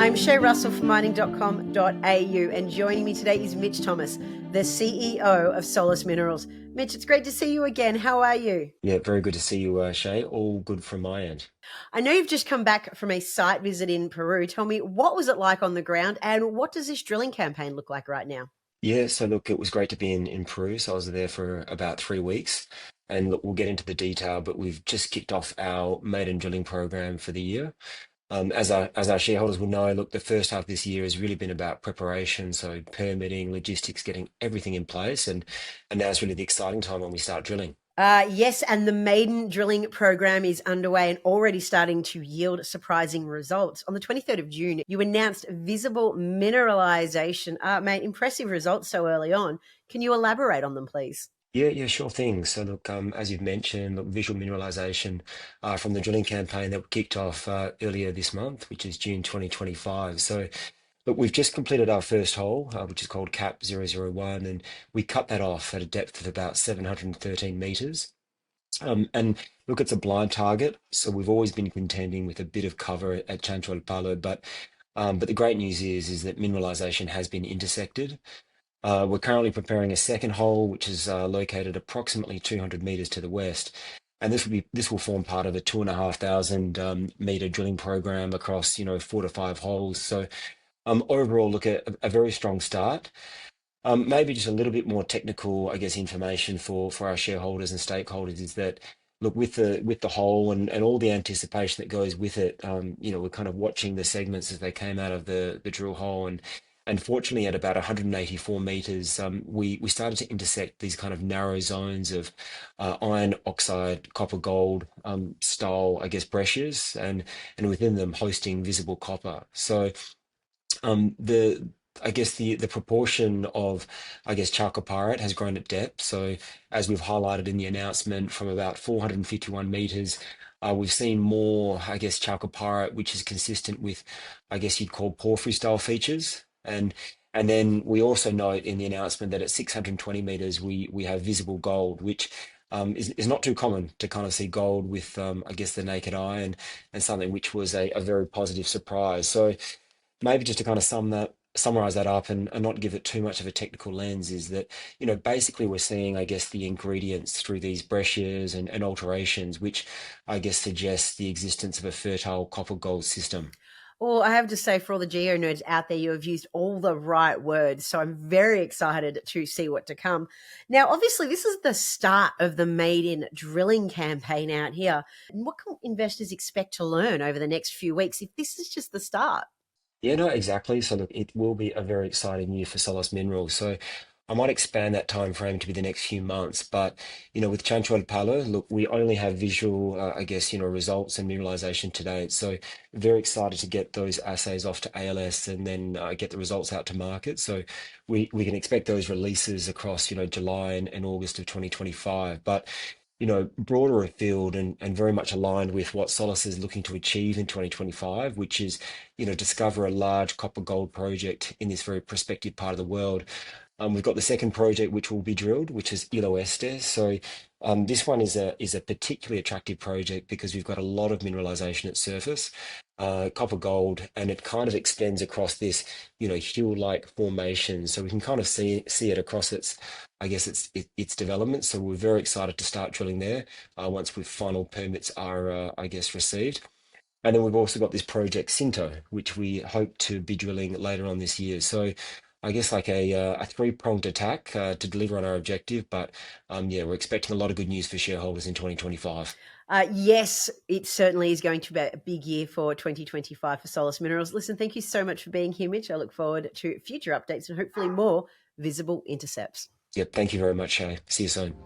I'm Shay Russell from mining.com.au, and joining me today is Mitch Thomas, the CEO of Solis Minerals. Mitch, it's great to see you again. How are you? Yeah, very good to see you, Shay. All good from my end. I know you've just come back from a site visit in Peru. Tell me, what was it like on the ground, and what does this drilling campaign look like right now? Yeah, so look, it was great to be in Peru. So I was there for about 3 weeks. And look, we'll get into the detail, but we've just kicked off our maiden drilling program for the year. As our shareholders will know, look, the first half of this year has really been about preparation, so permitting, logistics, getting everything in place, and now it's really the exciting time when we start drilling. Yes, and the Maiden drilling program is underway and already starting to yield surprising results. On the 23rd of June, you announced visible mineralization. Mate, impressive results so early on. Can you elaborate on them, please? Yeah, sure thing. So look, as you've mentioned, look, visual mineralization from the drilling campaign that kicked off earlier this month, which is June 2025. So look, we've just completed our first hole, which is called CAP 001, and we cut that off at a depth of about 713 meters. And look, it's a blind target, so we've always been contending with a bit of cover at Chancho al Palo, but the great news is that mineralization has been intersected. We're currently preparing a second hole, which is located approximately 200 meters to the west, and this will form part of a 2,500 meter drilling program across 4 to 5 holes. So overall, look at a very strong start. Maybe just a little bit more technical, I guess, information for our shareholders and stakeholders is that, look, with the hole and all the anticipation that goes with it, we're kind of watching the segments as they came out of the drill hole, and fortunately, at about 184 meters, we started to intersect these kind of narrow zones of iron oxide, copper gold style, I guess, breccias, and within them hosting visible copper. So the I guess the proportion of chalcopyrite has grown at depth. So as we've highlighted in the announcement, from about 451 meters, we've seen more chalcopyrite, which is consistent with you'd call porphyry style features. And then we also note in the announcement that at 620 meters we have visible gold, which is not too common to kind of see gold with the naked eye, and something which was a very positive surprise. So maybe just to kind of summarize that up and not give it too much of a technical lens is that, basically we're seeing, I guess, the ingredients through these breccias and alterations, which I guess suggests the existence of a fertile copper gold system. Well, I have to say, for all the geo nerds out there, you have used all the right words. So I'm very excited to see what to come. Now, obviously, this is the start of the Maiden drilling campaign out here. What can investors expect to learn over the next few weeks if this is just the start? Yeah, no, exactly. So look, it will be a very exciting year for Solis Minerals. So I might expand that time frame to be the next few months. But with Chancho al Palo, look, we only have visual, results and mineralization to date. So very excited to get those assays off to ALS and then get the results out to market. So we can expect those releases across July and August of 2025. But broader afield and very much aligned with what Solis is looking to achieve in 2025, which is, discover a large copper gold project in this very prospective part of the world. We've got the second project which will be drilled, which is Ilo Este. So this one is a particularly attractive project because we've got a lot of mineralization at surface, copper gold, and it kind of extends across this, hill-like formation. So we can kind of see it across its development. So we're very excited to start drilling there once with final permits are received. And then we've also got this project Cinto, which we hope to be drilling later on this year. So I guess like a three-pronged attack to deliver on our objective. But yeah, we're expecting a lot of good news for shareholders in 2025. Yes, it certainly is going to be a big year for 2025 for Solis Minerals. Listen, thank you so much for being here, Mitch. I look forward to future updates and hopefully more visible intercepts. Yep, thank you very much, Shay. See you soon.